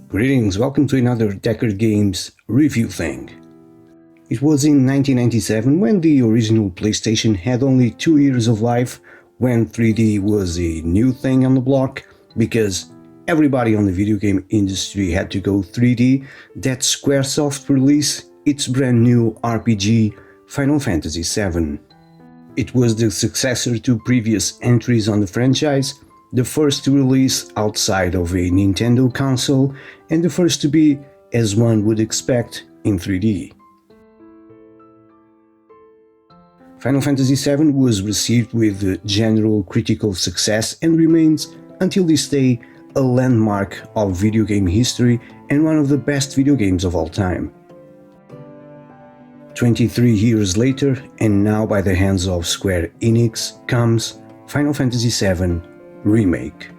Greetings, welcome to another deckardgames review thing. It was in 1997 when the original PlayStation had only 2 years of life, when 3D was a new thing on the block, because everybody on the video game industry had to go 3D, that Squaresoft released its brand new RPG, Final Fantasy VII. It was the successor to previous entries on the franchise, the first to release outside of a Nintendo console, and the first to be, as one would expect, in 3D. Final Fantasy VII was received with general critical success and remains, until this day, a landmark of video game history and one of the best video games of all time. 23 years later, and now by the hands of Square Enix, comes Final Fantasy VII Remake.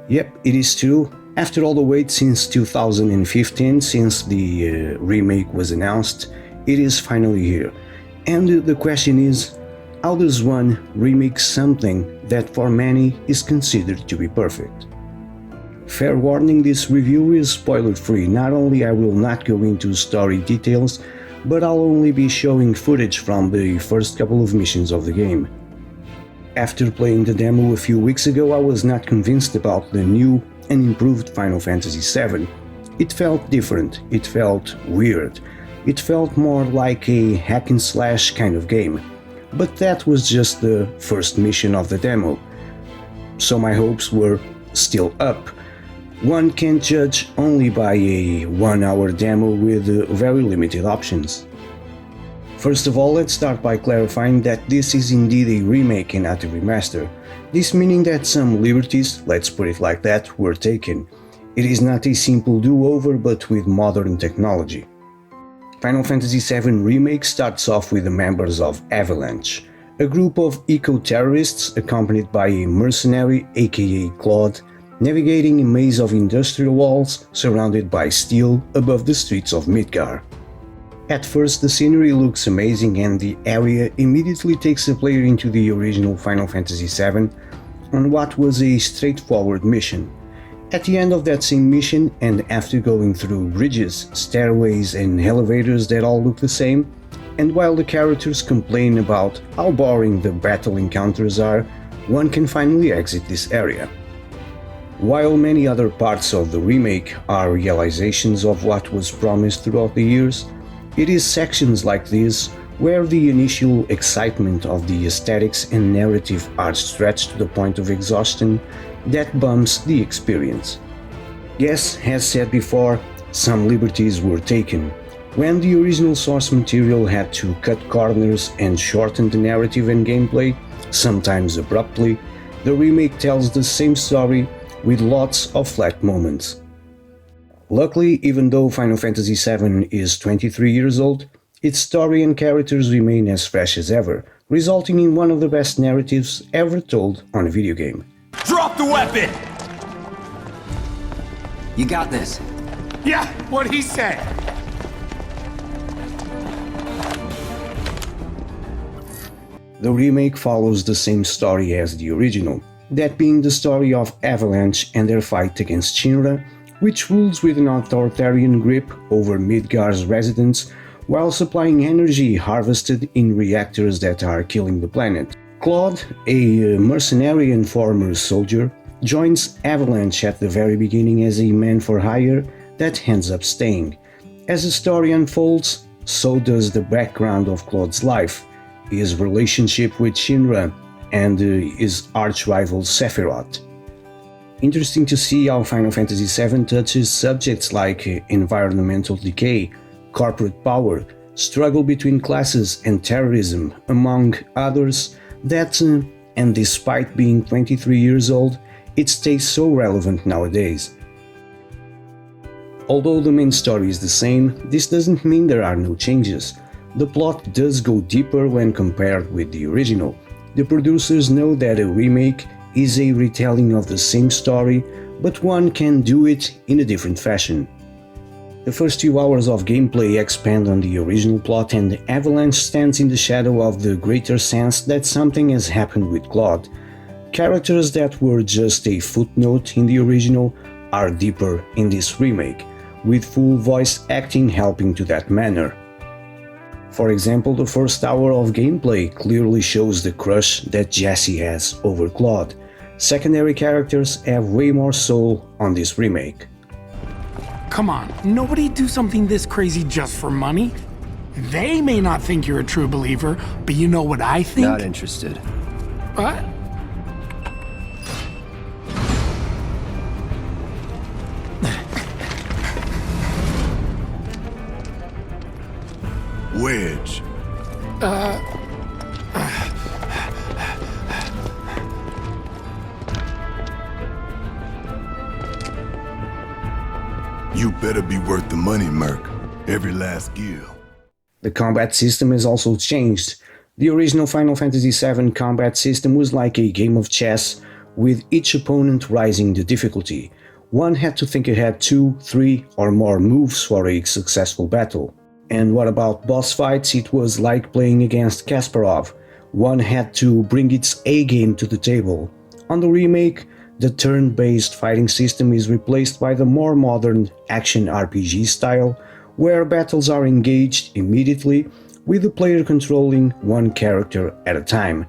Yep, it is true. After all the wait since 2015, since the remake was announced, it is finally here. And the question is, how does one remake something that for many is considered to be perfect? Fair warning, this review is spoiler-free. Not only I will not go into story details, but I'll only be showing footage from the first couple of missions of the game. After playing the demo a few weeks ago, I was not convinced about the new and improved Final Fantasy VII. It felt different, it felt weird, it felt more like a hack and slash kind of game. But that was just the first mission of the demo, so my hopes were still up. One can judge only by a 1-hour demo with very limited options. First of all, let's start by clarifying that this is indeed a remake and not a remaster. This meaning that some liberties, let's put it like that, were taken. It is not a simple do-over, but with modern technology. Final Fantasy VII Remake starts off with the members of Avalanche, a group of eco-terrorists accompanied by a mercenary, aka Claude, navigating a maze of industrial walls surrounded by steel above the streets of Midgar. At first, the scenery looks amazing and the area immediately takes the player into the original Final Fantasy VII on what was a straightforward mission. At the end of that same mission, and after going through bridges, stairways and elevators that all look the same, and while the characters complain about how boring the battle encounters are, one can finally exit this area. While many other parts of the remake are realizations of what was promised throughout the years, it is sections like this where the initial excitement of the aesthetics and narrative are stretched to the point of exhaustion that bumps the experience. Yes, as said before, some liberties were taken. When the original source material had to cut corners and shorten the narrative and gameplay, sometimes abruptly, the remake tells the same story with lots of flat moments. Luckily, even though Final Fantasy VII is 23 years old, its story and characters remain as fresh as ever, resulting in one of the best narratives ever told on a video game. Drop the weapon! You got this. Yeah, what he said. The remake follows the same story as the original, that being the story of Avalanche and their fight against Shinra, which rules with an authoritarian grip over Midgar's residents while supplying energy harvested in reactors that are killing the planet. Claude, a mercenary and former soldier, joins Avalanche at the very beginning as a man for hire that ends up staying. As the story unfolds, so does the background of Claude's life, his relationship with Shinra, and his arch-rival Sephiroth. Interesting to see how Final Fantasy VII touches subjects like environmental decay, corporate power, struggle between classes and terrorism, among others, that, and despite being 23 years old, it stays so relevant nowadays. Although the main story is the same, this doesn't mean there are no changes. The plot does go deeper when compared with the original. The producers know that a remake is a retelling of the same story, but one can do it in a different fashion. The first few hours of gameplay expand on the original plot, and Avalanche stands in the shadow of the greater sense that something has happened with Claude. Characters that were just a footnote in the original are deeper in this remake, with full voice acting helping to that manner. For example, the first hour of gameplay clearly shows the crush that Jesse has over Claude. Secondary characters have way more soul on this remake. Come on, nobody do something this crazy just for money. They may not think you're a true believer, but you know what I think? Not interested. What? Wedge. You better be worth the money, Merc. Every last gear. The combat system has also changed. The original Final Fantasy VII combat system was like a game of chess, with each opponent rising the difficulty. One had to think ahead 2, 3 or more moves for a successful battle. And what about boss fights? It was like playing against Kasparov. One had to bring its A game to the table. On the remake, the turn-based fighting system is replaced by the more modern action RPG style, where battles are engaged immediately, with the player controlling one character at a time,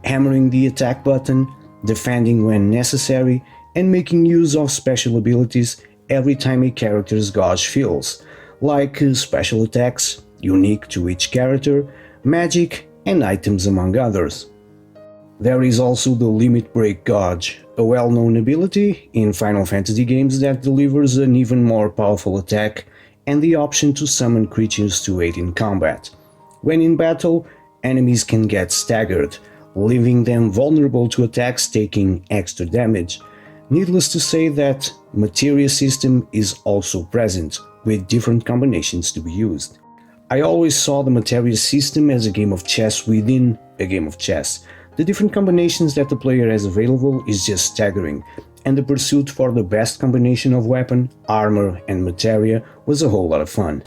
hammering the attack button, defending when necessary, and making use of special abilities every time a character's gauge fills, like special attacks, unique to each character, magic, and items among others. There is also the Limit Break Gauge, a well-known ability in Final Fantasy games that delivers an even more powerful attack and the option to summon creatures to aid in combat. When in battle, enemies can get staggered, leaving them vulnerable to attacks taking extra damage. Needless to say that materia system is also present, with different combinations to be used. I always saw the materia system as a game of chess within a game of chess. The different combinations that the player has available is just staggering, and the pursuit for the best combination of weapon, armor and materia was a whole lot of fun.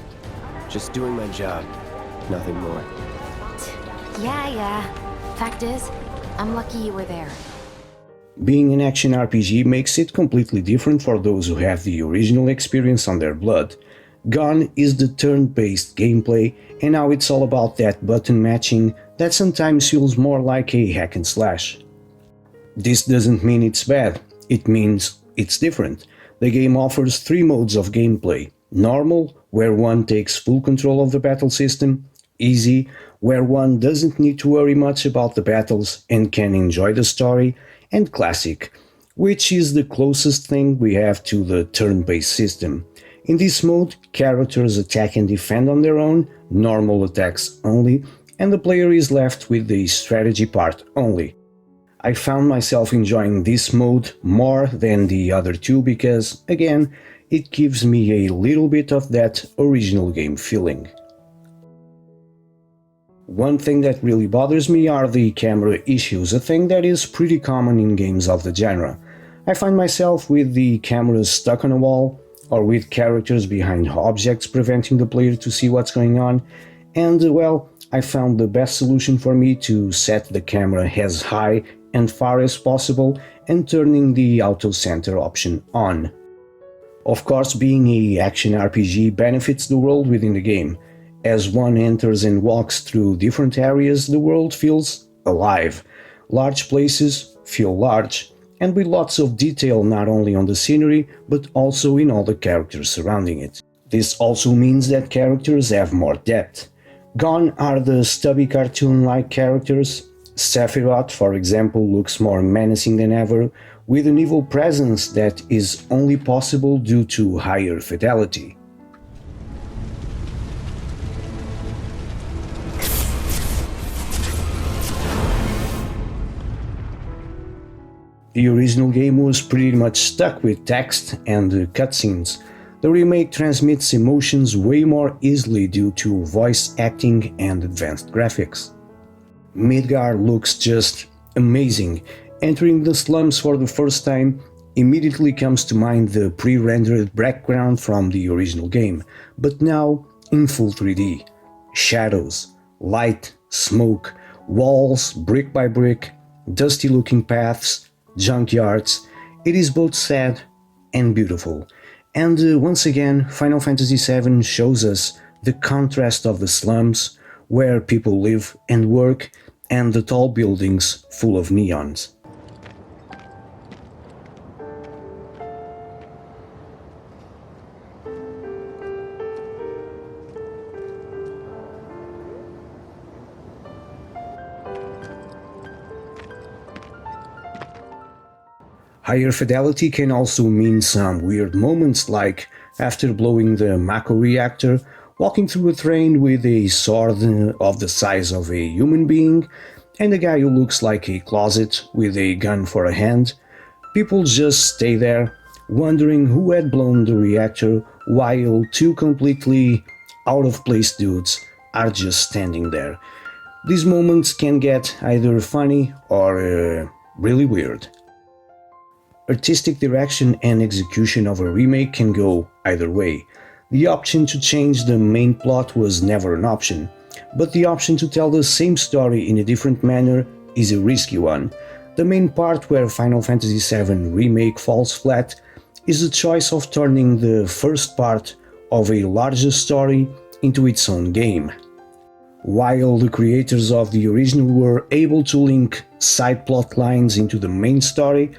Just doing my job, nothing more. Yeah. Fact is, I'm lucky you were there. Being an action RPG makes it completely different for those who have the original experience on their blood. Gone is the turn-based gameplay, and now it's all about that button matching that sometimes feels more like a hack and slash. This doesn't mean it's bad, it means it's different. The game offers 3 modes of gameplay: normal, where one takes full control of the battle system; easy, where one doesn't need to worry much about the battles and can enjoy the story; and classic, which is the closest thing we have to the turn-based system. In this mode, characters attack and defend on their own, normal attacks only, and the player is left with the strategy part only. I found myself enjoying this mode more than the other two because, again, it gives me a little bit of that original game feeling. One thing that really bothers me are the camera issues, a thing that is pretty common in games of the genre. I find myself with the camera stuck on a wall, or with characters behind objects preventing the player to see what's going on, and well, I found the best solution for me to set the camera as high and far as possible and turning the auto center option on. Of course, being an action RPG benefits the world within the game. As one enters and walks through different areas, the world feels alive. Large places feel large, and with lots of detail not only on the scenery, but also in all the characters surrounding it. This also means that characters have more depth. Gone are the stubby cartoon-like characters. Sephiroth, for example, looks more menacing than ever, with an evil presence that is only possible due to higher fidelity. The original game was pretty much stuck with text and cutscenes. The remake transmits emotions way more easily due to voice acting and advanced graphics. Midgar looks just amazing. Entering the slums for the first time immediately comes to mind the pre-rendered background from the original game, but now in full 3D. Shadows, light, smoke, walls brick by brick, dusty looking paths, junkyards. It is both sad and beautiful. And once again, Final Fantasy VII shows us the contrast of the slums, where people live and work, and the tall buildings full of neons. Higher fidelity can also mean some weird moments, like after blowing the Mako reactor, walking through a train with a sword of the size of a human being, and a guy who looks like a closet with a gun for a hand. People just stay there, wondering who had blown the reactor, while two completely out-of-place dudes are just standing there. These moments can get either funny or really weird. Artistic direction and execution of a remake can go either way. The option to change the main plot was never an option, but the option to tell the same story in a different manner is a risky one. The main part where Final Fantasy VII Remake falls flat is the choice of turning the first part of a larger story into its own game. While the creators of the original were able to link side plot lines into the main story,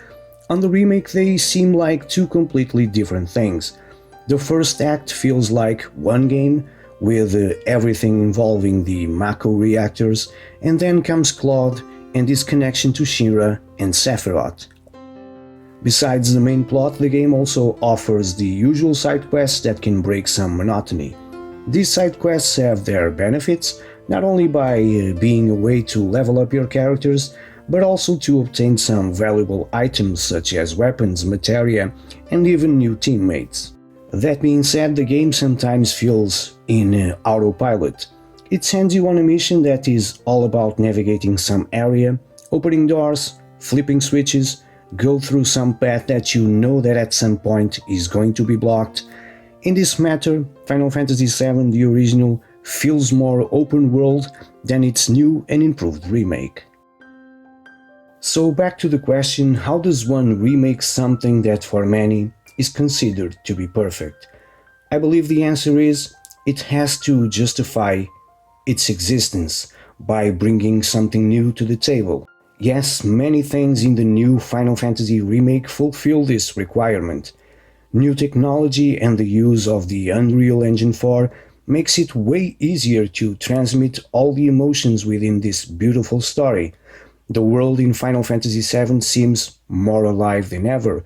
on the remake they seem like two completely different things. The first act feels like one game, with everything involving the Mako reactors, and then comes Claude and his connection to Shinra and Sephiroth. Besides the main plot, the game also offers the usual side quests that can break some monotony. These side quests have their benefits, not only by being a way to level up your characters, but also to obtain some valuable items such as weapons, materia, and even new teammates. That being said, the game sometimes feels in autopilot. It sends you on a mission that is all about navigating some area, opening doors, flipping switches, go through some path that you know that at some point is going to be blocked. In this matter, Final Fantasy VII, the original, feels more open world than its new and improved remake. So back to the question, how does one remake something that for many is considered to be perfect? I believe the answer is, it has to justify its existence by bringing something new to the table. Yes, many things in the new Final Fantasy remake fulfill this requirement. New technology and the use of the Unreal Engine 4 makes it way easier to transmit all the emotions within this beautiful story. The world in Final Fantasy VII seems more alive than ever.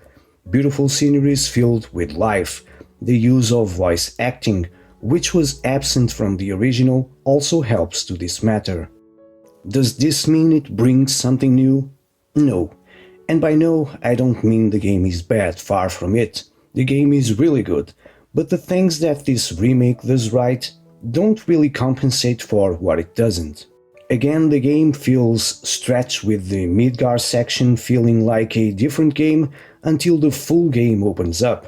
Beautiful sceneries filled with life. The use of voice acting, which was absent from the original, also helps to this matter. Does this mean it brings something new? No. And by no, I don't mean the game is bad, far from it. The game is really good, but the things that this remake does right don't really compensate for what it doesn't. Again, the game feels stretched, with the Midgar section feeling like a different game until the full game opens up.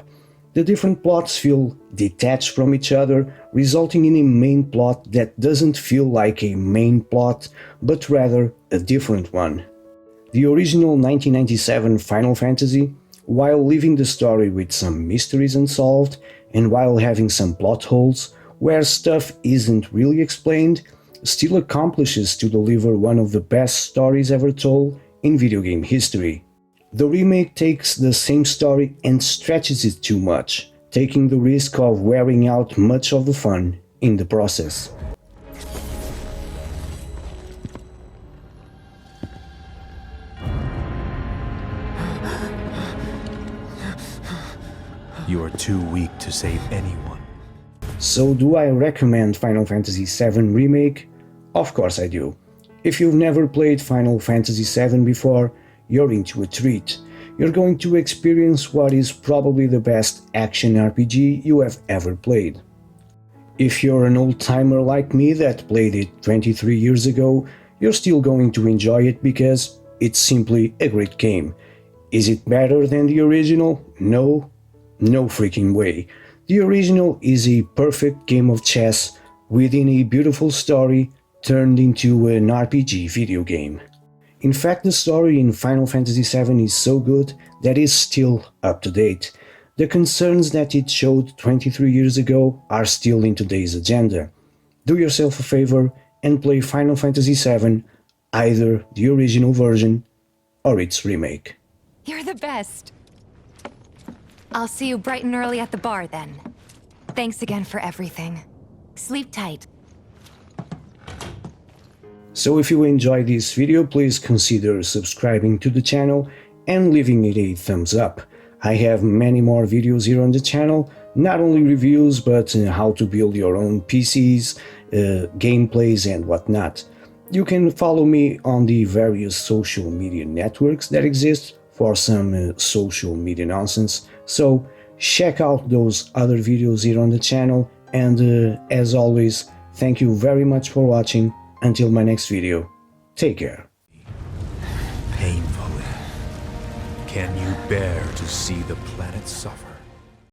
The different plots feel detached from each other, resulting in a main plot that doesn't feel like a main plot, but rather a different one. The original 1997 Final Fantasy, while leaving the story with some mysteries unsolved, and while having some plot holes where stuff isn't really explained, still accomplishes to deliver one of the best stories ever told in video game history. The remake takes the same story and stretches it too much, taking the risk of wearing out much of the fun in the process. You are too weak to save anyone. So do I recommend Final Fantasy VII Remake? Of course I do. If you've never played Final Fantasy VII before, you're in to a treat. You're going to experience what is probably the best action RPG you have ever played. If you're an old-timer like me that played it 23 years ago, you're still going to enjoy it because it's simply a great game. Is it better than the original? No. No freaking way. The original is a perfect game of chess within a beautiful story turned into an RPG video game. In fact, the story in Final Fantasy VII is so good that it's still up to date. The concerns that it showed 23 years ago are still in today's agenda. Do yourself a favor and play Final Fantasy VII, either the original version or its remake. You're the best. I'll see you bright and early at the bar then. Thanks again for everything. Sleep tight. So if you enjoyed this video, please consider subscribing to the channel and leaving it a thumbs up. I have many more videos here on the channel, not only reviews, but how to build your own PCs, gameplays and whatnot. You can follow me on the various social media networks that exist for some social media nonsense, so check out those other videos here on the channel, and as always, thank you very much for watching. Until my next video, take care. Painfully. Can you bear to see the planet suffer?